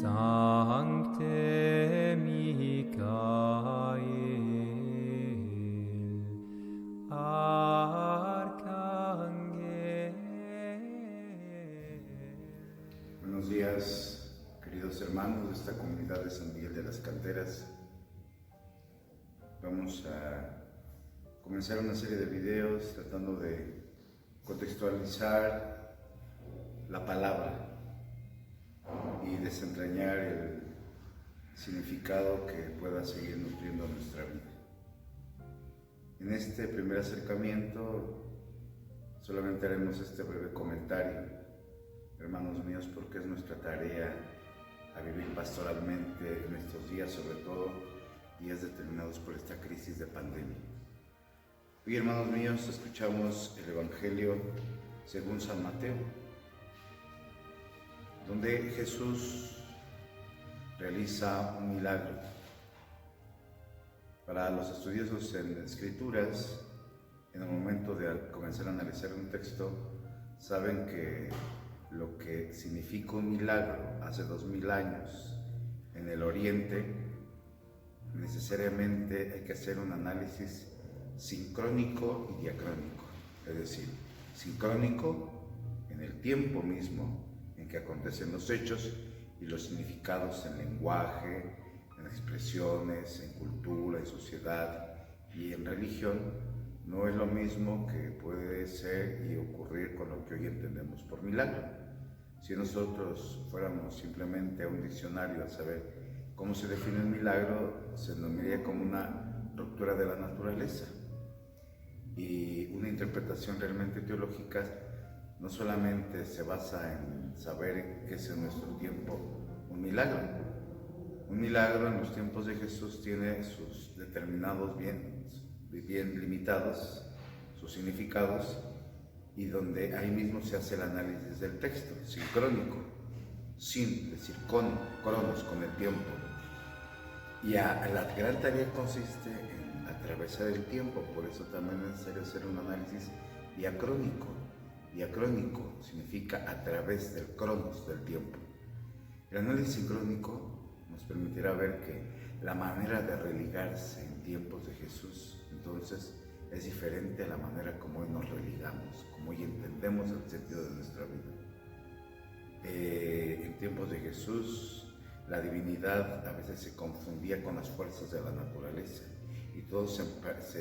Sancte Michael, Arcángel. Buenos días, queridos hermanos de esta comunidad de San Miguel de las Canteras. Vamos a comenzar una serie de videos tratando de contextualizar la palabra y desentrañar el significado que pueda seguir nutriendo nuestra vida. En este primer acercamiento solamente haremos este breve comentario, hermanos míos, porque es nuestra tarea a vivir pastoralmente en estos días, sobre todo días determinados por esta crisis de pandemia. Hoy, hermanos míos, escuchamos el Evangelio según San Mateo, donde Jesús realiza un milagro. Para los estudiosos en Escrituras, en el momento de comenzar a analizar un texto, saben que lo que significa un milagro hace 2000 años en el Oriente, necesariamente hay que hacer un análisis sincrónico y diacrónico, es decir, sincrónico en el tiempo mismo en que acontecen los hechos y los significados en lenguaje, en expresiones, en cultura, en sociedad y en religión. No es lo mismo que puede ser y ocurrir con lo que hoy entendemos por milagro. Si nosotros fuéramos simplemente a un diccionario a saber cómo se define el milagro, se nos miraría como una ruptura de la naturaleza. Y una interpretación realmente teológica no solamente se basa en saber qué es en nuestro tiempo un milagro. Un milagro en los tiempos de Jesús tiene sus determinados bien limitados, sus significados, y donde ahí mismo se hace el análisis del texto, sincrónico, sin decir cronos, con el tiempo. Y la gran tarea consiste en atravesar el tiempo, por eso también es necesario hacer un análisis diacrónico. Diacrónico significa a través del cronos, del tiempo. El análisis sincrónico nos permitirá ver que la manera de religarse en tiempos de Jesús, entonces, es diferente a la manera como hoy nos religamos, como hoy entendemos el sentido de nuestra vida. En tiempos de Jesús, la divinidad a veces se confundía con las fuerzas de la naturaleza y todo se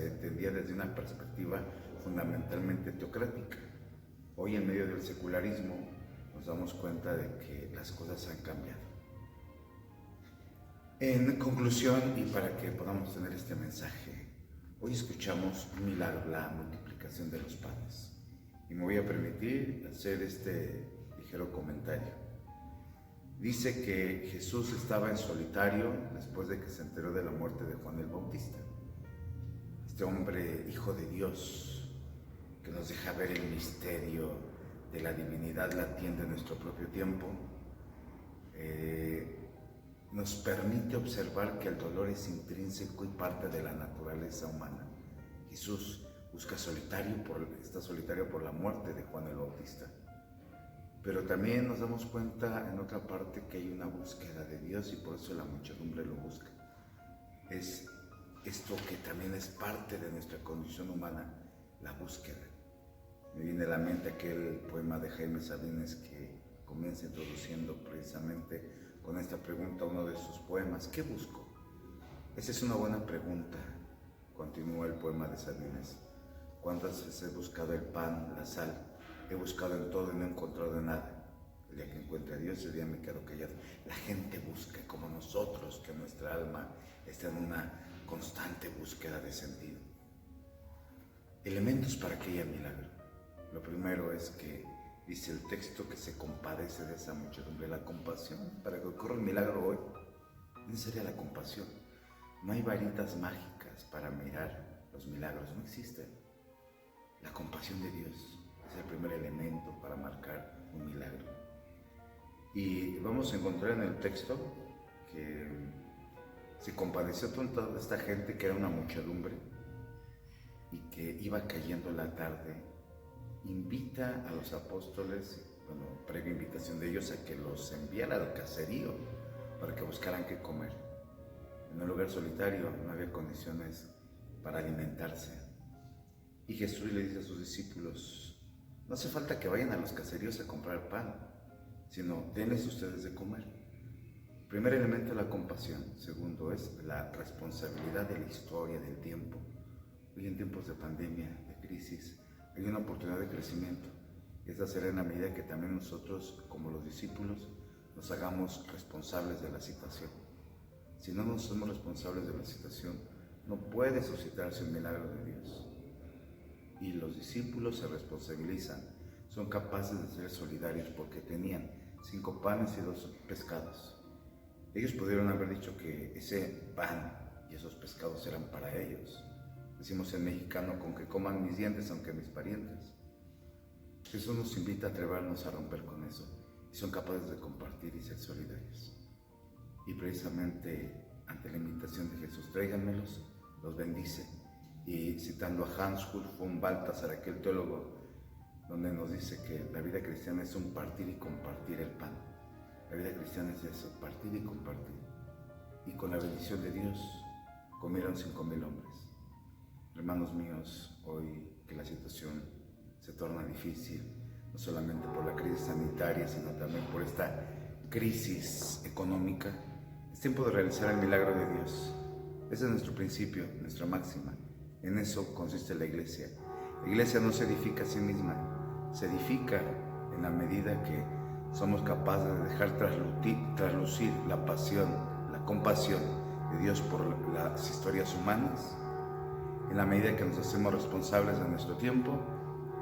entendía desde una perspectiva fundamentalmente teocrática. Hoy, en medio del secularismo, nos damos cuenta de que las cosas han cambiado. En conclusión, y para que podamos tener este mensaje, hoy escuchamos un milagro, la multiplicación de los panes. Y me voy a permitir hacer este ligero comentario. Dice que Jesús estaba en solitario después de que se enteró de la muerte de Juan el Bautista. Este hombre, hijo de Dios, que nos deja ver el misterio de la divinidad latente en nuestro propio tiempo, nos permite observar que el dolor es intrínseco y parte de la naturaleza humana. Jesús está solitario por la muerte de Juan el Bautista. Pero también nos damos cuenta en otra parte que hay una búsqueda de Dios y por eso la muchedumbre lo busca. Es esto que también es parte de nuestra condición humana, la búsqueda. Me viene a la mente aquel poema de Jaime Sabines que comienza introduciendo precisamente con esta pregunta uno de sus poemas: ¿qué busco? Esa es una buena pregunta, continúa el poema de Sabines. ¿Cuántas veces he buscado el pan, la sal? He buscado en todo y no he encontrado nada. El día que encuentre a Dios, ese día me quedo callado. La gente busca como nosotros, que nuestra alma está en una constante búsqueda de sentido. Elementos para que haya milagro. Lo primero es que dice el texto que se compadece de esa muchedumbre. La compasión, para que ocurra el milagro hoy, ¿qué sería la compasión? No hay varitas mágicas para mirar los milagros, no existen. La compasión de Dios es el primer elemento para marcar un milagro. Y vamos a encontrar en el texto que se compadeció toda esta gente que era una muchedumbre y que iba cayendo la tarde. Invita a los apóstoles, previa invitación de ellos, a que los enviara al caserío para que buscaran qué comer. En un lugar solitario no había condiciones para alimentarse. Y Jesús le dice a sus discípulos, no hace falta que vayan a los caseríos a comprar pan, sino denles ustedes de comer. Primer elemento, la compasión. Segundo es la responsabilidad de la historia, del tiempo. Hoy en tiempos de pandemia, de crisis, hay una oportunidad de crecimiento. Esa será en la medida que también nosotros, como los discípulos, nos hagamos responsables de la situación. Si no nos somos responsables de la situación, no puede suscitarse un milagro de Dios. Y los discípulos se responsabilizan, son capaces de ser solidarios porque tenían 5 panes y 2 pescados. Ellos pudieron haber dicho que ese pan y esos pescados eran para ellos. Decimos en mexicano, con que coman mis dientes, aunque mis parientes. Jesús nos invita a atrevernos a romper con eso y son capaces de compartir y ser solidarios. Y precisamente ante la invitación de Jesús, tráiganmelos, los bendice. Y citando a Hans Hulf von Balthasar, aquel teólogo, donde nos dice que la vida cristiana es un partir y compartir el pan. La vida cristiana es eso, partir y compartir. Y con la bendición de Dios comieron 5,000 hombres. Hermanos míos, hoy que la situación se torna difícil, no solamente por la crisis sanitaria, sino también por esta crisis económica, es tiempo de realizar el milagro de Dios. Ese es nuestro principio, nuestra máxima. En eso consiste la iglesia. La iglesia no se edifica a sí misma, se edifica en la medida que somos capaces de dejar traslucir la pasión, la compasión de Dios por las historias humanas, en la medida que nos hacemos responsables de nuestro tiempo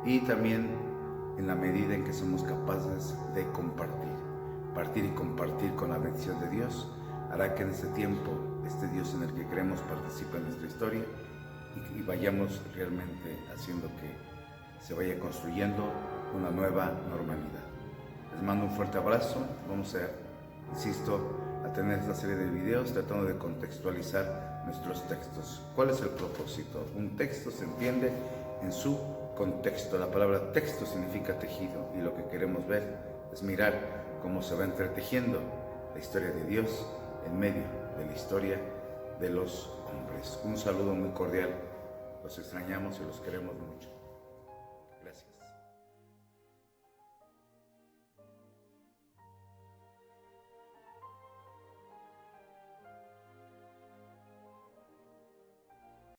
y también en la medida en que somos capaces de compartir. Partir y compartir con la bendición de Dios hará que en este tiempo, este Dios en el que creemos participe en nuestra historia y vayamos realmente haciendo que se vaya construyendo una nueva normalidad. Les mando un fuerte abrazo. Vamos a, insisto, a tener esta serie de videos tratando de contextualizar nuestros textos. ¿Cuál es el propósito? Un texto se entiende en su contexto. La palabra texto significa tejido y lo que queremos ver es mirar cómo se va entretejiendo la historia de Dios en medio de la historia de los hombres. Un saludo muy cordial. Los extrañamos y los queremos mucho.